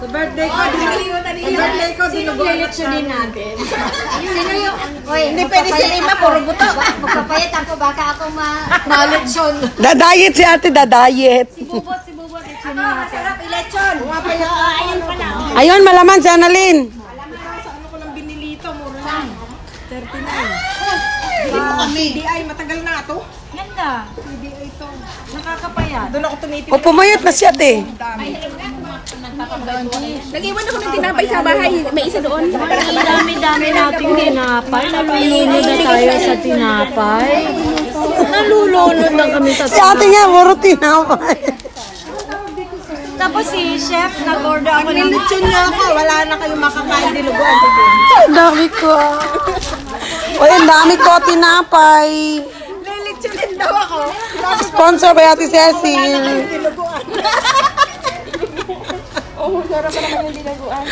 Sa birthday ko, dinulutsunin natin. Sino yung... Hindi pwede si Lima, puro buto. Magpapayat ako, baka ako malutsun. Dadayet si ate, dadayet. Si Bubot, litsunin natin. Sarap, ilechon. Ayun pala. Ayun, malaman si Annalyn. Sa ano ko lang binili ito, mura lang. 39. PDI, matagal na ito. Ganda. PDI ito. Nakakapayat. Doon ako tumitin. O, pumayat na siya, te. Nag-iwan ako ng tinapay sa bahay. May isa doon. Dami-dami nating tinapay. Nalulunod na tayo sa tinapay. Nalulunod na kami sa Si ate nga, puro tinapay. Tapos si chef, nag-order ako ng... Nilitsyon niya ako. Wala na kayong makakain dinuguan. Ang dami ko. Uy, ang dami ko, tinapay. Nilitsyonin daw ako. Sponsor by Ate Cecil. Dinuguan. Oh, sarap pa naman yung dinuguan.